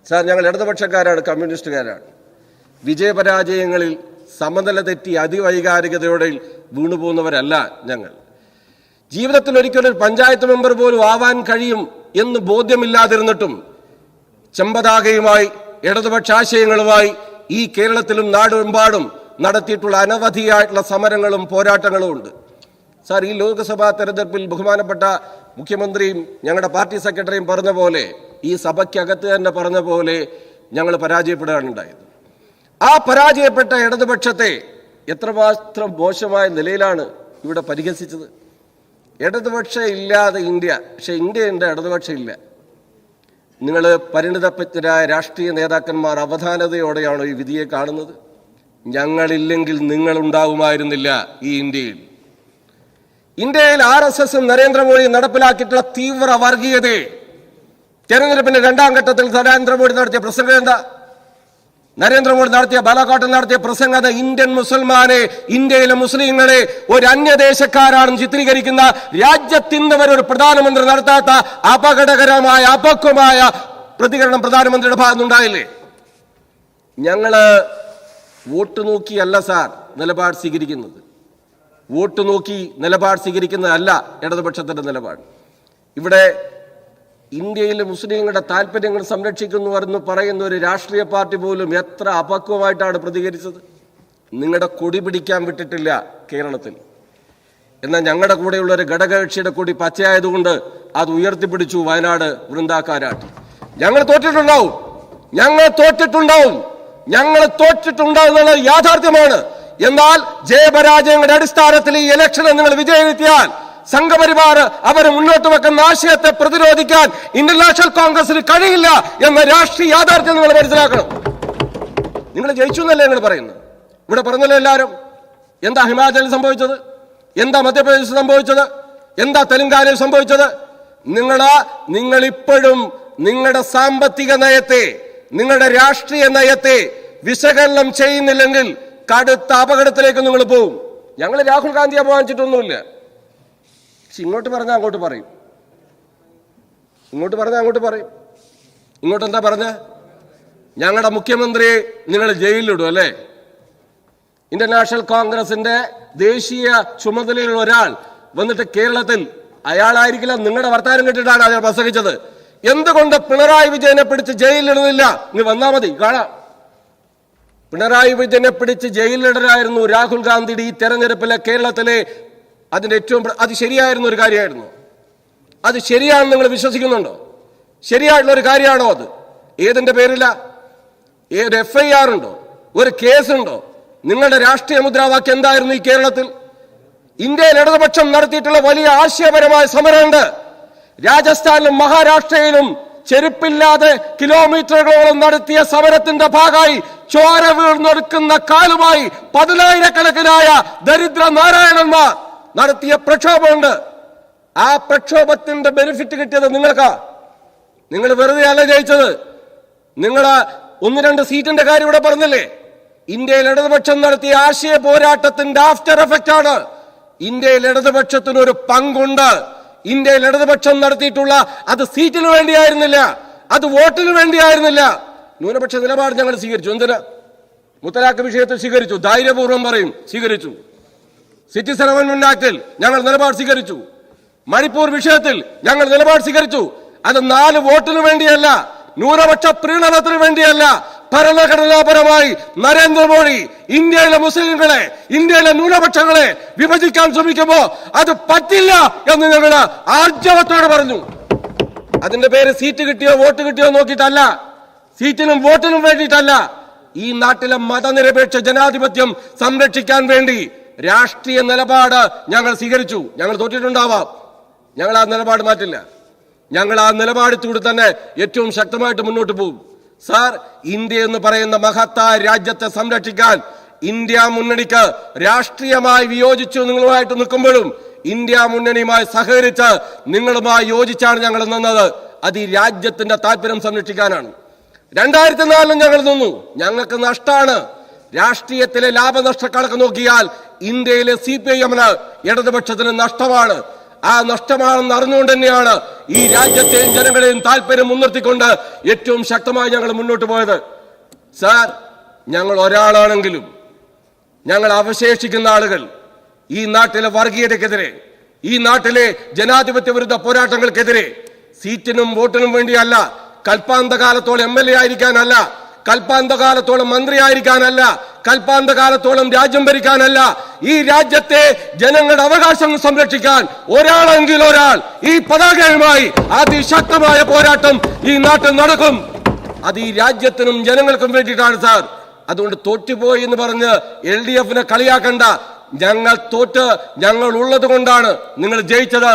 Sir, ഞങ്ങൾ ഇടതുപക്ഷക്കാരാണ്, കമ്മ്യൂണിസ്റ്റുകാരാണ്. വിജയപരാജയങ്ങളിൽ സമനില തെറ്റി അതിവൈകാരികതയോടെ വീണുപോകുന്നവരല്ല ഞങ്ങൾ. ജീവിതത്തിൽ ഒരിക്കലും ഒരു പഞ്ചായത്ത് മെമ്പർ പോലും ആവാൻ കഴിയും എന്ന് ബോധ്യമില്ലാതിരുന്നിട്ടും ചെമ്പതാകയുമായി ഇടതുപക്ഷ ആശയങ്ങളുമായി ഈ കേരളത്തിലും നാടെമ്പാടും നടത്തിയിട്ടുള്ള അനവധിയായിട്ടുള്ള സമരങ്ങളും പോരാട്ടങ്ങളും ഉണ്ട്. സാർ, ഈ ലോക്സഭാ തെരഞ്ഞെടുപ്പിൽ ബഹുമാനപ്പെട്ട മുഖ്യമന്ത്രിയും ഞങ്ങളുടെ പാർട്ടി സെക്രട്ടറിയും പറഞ്ഞ പോലെ, ഈ സഭയ്ക്കകത്ത് തന്നെ പറഞ്ഞ പോലെ ഞങ്ങൾ പരാജയപ്പെടുകയാണ് ഉണ്ടായത്. ആ പരാജയപ്പെട്ട ഇടതുപക്ഷത്തെ എത്രമാത്രം മോശമായ നിലയിലാണ് ഇവിടെ പരിഹസിച്ചത്. ഇടതുപക്ഷം ഇല്ലാതെ ഇന്ത്യ, പക്ഷെ ഇന്ത്യയുണ്ട്, ഇടതുപക്ഷം ഇല്ല. നിങ്ങൾ പരിണിതരായ രാഷ്ട്രീയ നേതാക്കന്മാർ അവധാനതയോടെയാണോ ഈ വിധിയെ കാണുന്നത്? ഞങ്ങളില്ലെങ്കിൽ നിങ്ങളുണ്ടാവുമായിരുന്നില്ല ഈ ഇന്ത്യയിൽ. ഇന്ത്യയിൽ RSSും നരേന്ദ്രമോദിയും നടപ്പിലാക്കിയിട്ടുള്ള തീവ്ര വർഗീയതയെ തെരഞ്ഞെടുപ്പിന്റെ രണ്ടാം ഘട്ടത്തിൽ നരേന്ദ്രമോദി നടത്തിയ പ്രസംഗം എന്താ? നരേന്ദ്രമോദി നടത്തിയ ബാലാഘാട്ടിൽ നടത്തിയ പ്രസംഗം ഇന്ത്യൻ മുസൽമാനെ, ഇന്ത്യയിലെ മുസ്ലിങ്ങളെ ഒരു അന്യദേശക്കാരാണെന്ന് ചിത്രീകരിക്കുന്ന, രാജ്യത്തിന് വരെ ഒരു പ്രധാനമന്ത്രി നടത്താത്ത അപകടകരമായ അപക്വമായ പ്രതികരണം പ്രധാനമന്ത്രിയുടെ ഭാഗത്തുനിന്നുണ്ടായില്ലേ? ഞങ്ങള് വോട്ട് നോക്കിയല്ല സാർ നിലപാട് സ്വീകരിക്കുന്നത്. വോട്ട് നോക്കി നിലപാട് സ്വീകരിക്കുന്നതല്ല ഇടതുപക്ഷത്തിന്റെ നിലപാട്. ഇവിടെ ഇന്ത്യയിലെ മുസ്ലിങ്ങളുടെ താല്പര്യങ്ങൾ സംരക്ഷിക്കുന്നു എന്ന് പറയുന്ന ഒരു രാഷ്ട്രീയ പാർട്ടി പോലും എത്ര അപക്വമായിട്ടാണ് പ്രതികരിച്ചത്. നിങ്ങളുടെ കൊടി പിടിക്കാൻ വിട്ടിട്ടില്ല കേരളത്തിൽ. എന്നാൽ ഞങ്ങളുടെ കൂടെയുള്ള ഒരു ഘടകകക്ഷിയുടെ കൊടി പച്ചയായതുകൊണ്ട് അത് ഉയർത്തിപ്പിടിച്ചു വയനാട് വൃന്ദാക്കാരാട്ട്. ഞങ്ങൾ തോറ്റിട്ടുണ്ടാവും എന്നുള്ള യാഥാർത്ഥ്യമാണ്. എന്നാൽ ജയപരാജയങ്ങളുടെ അടിസ്ഥാനത്തിൽ ഈ ഇലക്ഷനെ നിങ്ങൾ വിജയിപ്പിയാൽ സംഘപരിവാർ അവർ മുന്നോട്ട് വെക്കുന്ന ആശയത്തെ പ്രതിരോധിക്കാൻ ഇന്ത്യൻ നാഷണൽ കോൺഗ്രസിന് കഴിയില്ല എന്ന രാഷ്ട്രീയ യാഥാർത്ഥ്യം നിങ്ങൾ മനസ്സിലാക്കണം. നിങ്ങൾ ജയിച്ചു എന്നല്ലേ നിങ്ങൾ പറയുന്നത്? ഇവിടെ പറഞ്ഞല്ലോ എല്ലാവരും. എന്താ ഹിമാചലിൽ സംഭവിച്ചത്? എന്താ മധ്യപ്രദേശിൽ സംഭവിച്ചത്? എന്താ തെലങ്കാനയിൽ സംഭവിച്ചത്? നിങ്ങൾ ഇപ്പോഴും നിങ്ങളുടെ സാമ്പത്തിക നയത്തെ, നിങ്ങളുടെ രാഷ്ട്രീയ നയത്തെ വിശകലനം ചെയ്യുന്നില്ലെങ്കിൽ കടുത്ത അപകടത്തിലേക്ക് നിങ്ങൾ പോകും. ഞങ്ങൾ രാഹുൽ ഗാന്ധി അപമാനിച്ചിട്ടൊന്നുമില്ല. പക്ഷെ ഇങ്ങോട്ട് പറഞ്ഞാൽ അങ്ങോട്ട് പറയും, ഇങ്ങോട്ടെന്താ പറഞ്ഞ? ഞങ്ങളുടെ മുഖ്യമന്ത്രിയെ നിങ്ങൾ ജയിലിലിടും അല്ലേ? ഇന്ത്യൻ നാഷണൽ കോൺഗ്രസിന്റെ ദേശീയ ചുമതലയുള്ള ഒരാൾ വന്നിട്ട് കേരളത്തിൽ, അയാളായിരിക്കില്ല നിങ്ങളുടെ വർത്താനം കേട്ടിട്ടാണ് അയാൾ പ്രസംഗിച്ചത്. എന്തുകൊണ്ട് പിണറായി വിജയനെ പിടിച്ച് ജയിലിലിടുന്നില്ല? നീ വന്നാ മതി, കാണാം. പിണറായി വിജയനെ പിടിച്ച് ജയിലിലിടരായിരുന്നു രാഹുൽ ഗാന്ധിയുടെ ഈ തെരഞ്ഞെടുപ്പിലെ കേരളത്തിലെ അതിന്റെ ഏറ്റവും അത് ശരിയായിരുന്ന ഒരു കാര്യമായിരുന്നു. അത് ശരിയാണെന്ന് നിങ്ങൾ വിശ്വസിക്കുന്നുണ്ടോ? ശരിയായിട്ടുള്ള ഒരു കാര്യമാണോ അത്? ഏതിന്റെ പേരില? ഏത് FIR ഉണ്ടോ? ഒരു കേസുണ്ടോ? നിങ്ങളുടെ രാഷ്ട്രീയ മുദ്രാവാക്യം എന്തായിരുന്നു ഈ കേരളത്തിൽ? ഇന്ത്യയിൽ ഇടതുപക്ഷം നടത്തിയിട്ടുള്ള വലിയ ആശയപരമായ സമരമുണ്ട്. രാജസ്ഥാനിലും മഹാരാഷ്ട്രയിലും ചെരുപ്പില്ലാതെ കിലോമീറ്ററുകളോളം നടത്തിയ സമരത്തിന്റെ ഭാഗമായി ചോര വീർന്നൊടുക്കുന്ന കാലുമായി 10,000-കണക്കിനായ ദരിദ്ര നാരായണന്മാർ നടത്തിയ പ്രക്ഷോഭമുണ്ട്. ആ പ്രക്ഷോഭത്തിന്റെ ബെനിഫിറ്റ് കിട്ടിയത് നിങ്ങൾക്കാ. നിങ്ങൾ വെറുതെ അല്ല ജയിച്ചത്. നിങ്ങൾ 1-2 സീറ്റിന്റെ കാര്യം ഇവിടെ പറഞ്ഞില്ലേ? ഇന്ത്യയിൽ ഇടതുപക്ഷം നടത്തിയ ആശയ പോരാട്ടത്തിന്റെ ആഫ്റ്റർ എഫക്റ്റ് ആണ്. ഇന്ത്യയിൽ ഇടതുപക്ഷത്തിന് ഒരു പങ്കുണ്ട്. ഇന്ത്യയിൽ ഇടതുപക്ഷം നടത്തിയിട്ടുള്ള അത് സീറ്റിന് വേണ്ടിയായിരുന്നില്ല, അത് വോട്ടിന് വേണ്ടിയായിരുന്നില്ല. ന്യൂനപക്ഷ നിലപാട് ഞങ്ങൾ സ്വീകരിച്ചു. എന്തിന്? മുത്തലാഖ് വിഷയത്തിൽ സ്വീകരിച്ചു, ധൈര്യപൂർവ്വം പറയും, സ്വീകരിച്ചു. സിറ്റിസൺ അമെൻമെന്റ് ആക്ടിൽ ഞങ്ങൾ നിലപാട് സ്വീകരിച്ചു. മണിപ്പൂർ വിഷയത്തിൽ ഞങ്ങൾ നിലപാട് സ്വീകരിച്ചു. അത് 4 വോട്ടിന് വേണ്ടിയല്ല, ന്യൂനപക്ഷ പ്രീണനത്തിന് വേണ്ടിയല്ല. ഭരണഘടനാപരമായി നരേന്ദ്രമോദി ഇന്ത്യയിലെ മുസ്ലിങ്ങളെ, ഇന്ത്യയിലെ ന്യൂനപക്ഷങ്ങളെ വിഭജിക്കാൻ ശ്രമിക്കുമ്പോ അത് പറ്റില്ല എന്ന് ഞങ്ങൾ ആർജവത്തോടെ പറഞ്ഞു. അതിന്റെ പേര് സീറ്റ് കിട്ടിയോ വോട്ട് കിട്ടിയോ നോക്കിയിട്ടല്ല, സീറ്റിനും വോട്ടിനും വേണ്ടിയിട്ടല്ല. ഈ നാട്ടിലെ മതനിരപേക്ഷ ജനാധിപത്യം സംരക്ഷിക്കാൻ വേണ്ടി രാഷ്ട്രീയ നിലപാട് ഞങ്ങൾ സ്വീകരിച്ചു. ഞങ്ങൾ തോറ്റിട്ടുണ്ടാവാം, ഞങ്ങൾ ആ നിലപാട് മാറ്റില്ല. ഞങ്ങൾ ആ നിലപാടിലൂടെ തന്നെ ഏറ്റവും ശക്തമായിട്ട് മുന്നോട്ട് പോകും. സാർ, ഇന്ത്യ എന്ന് പറയുന്ന മഹത്തായ രാജ്യത്തെ സംരക്ഷിക്കാൻ ഇന്ത്യ മുന്നണിക്ക് രാഷ്ട്രീയമായി വിയോജിച്ചു നിങ്ങളുമായിട്ട് നിൽക്കുമ്പോഴും ഇന്ത്യ മുന്നണിയുമായി സഹകരിച്ച് നിങ്ങളുമായി യോജിച്ചാണ് ഞങ്ങൾ നിന്നത്. അത് ഈ രാജ്യത്തിന്റെ താല്പര്യം സംരക്ഷിക്കാനാണ്. 2004 ഞങ്ങൾ നിന്നു. ഞങ്ങൾക്ക് നഷ്ടമാണ്. രാഷ്ട്രീയത്തിലെ ലാഭനഷ്ട കണക്ക് നോക്കിയാൽ ഇന്ത്യയിലെ CPIM ഇടതുപക്ഷത്തിന് നഷ്ടമാണ്. ആ നഷ്ടമാണെന്ന് അറിഞ്ഞുകൊണ്ട് തന്നെയാണ് ഈ രാജ്യത്തെയും ജനങ്ങളെയും താല്പര്യം മുൻനിർത്തിക്കൊണ്ട് ഏറ്റവും ശക്തമായി ഞങ്ങൾ മുന്നോട്ട് പോയത്. സാർ, ഞങ്ങൾ ഒരാളാണെങ്കിലും ഞങ്ങൾ അവശേഷിക്കുന്ന ആളുകൾ ഈ നാട്ടിലെ വർഗീയതയ്ക്കെതിരെ, ഈ നാട്ടിലെ ജനാധിപത്യ വിരുദ്ധ പോരാട്ടങ്ങൾക്കെതിരെ സീറ്റിനും വോട്ടിനും വേണ്ടിയല്ല, കൽപ്പാന്തകാലത്തോളം MLA ആയിരിക്കാനല്ല, കൽപ്പാന്തകാലത്തോളം മന്ത്രിയായിരിക്കാനല്ല, കൽപ്പാന്തകാലത്തോളം രാജ്യം ഭരിക്കാനല്ല, ഈ രാജ്യത്തെ ജനങ്ങളുടെ അവകാശങ്ങൾ സംരക്ഷിക്കാൻ ഒരാളെങ്കിൽ ഒരാൾ ഈ പതാകയുമായി അതിശക്തമായ പോരാട്ടം ഈ നാട്ടിൽ നടക്കും. അത് ഈ രാജ്യത്തിനും ജനങ്ങൾക്കും വേണ്ടിയിട്ടാണ് സാർ. അതുകൊണ്ട് തോറ്റുപോയി എന്ന് പറഞ്ഞ് LDF കളിയാക്കണ്ട. ഞങ്ങൾ ഉള്ളത് കൊണ്ടാണ് നിങ്ങൾ ജയിച്ചത്.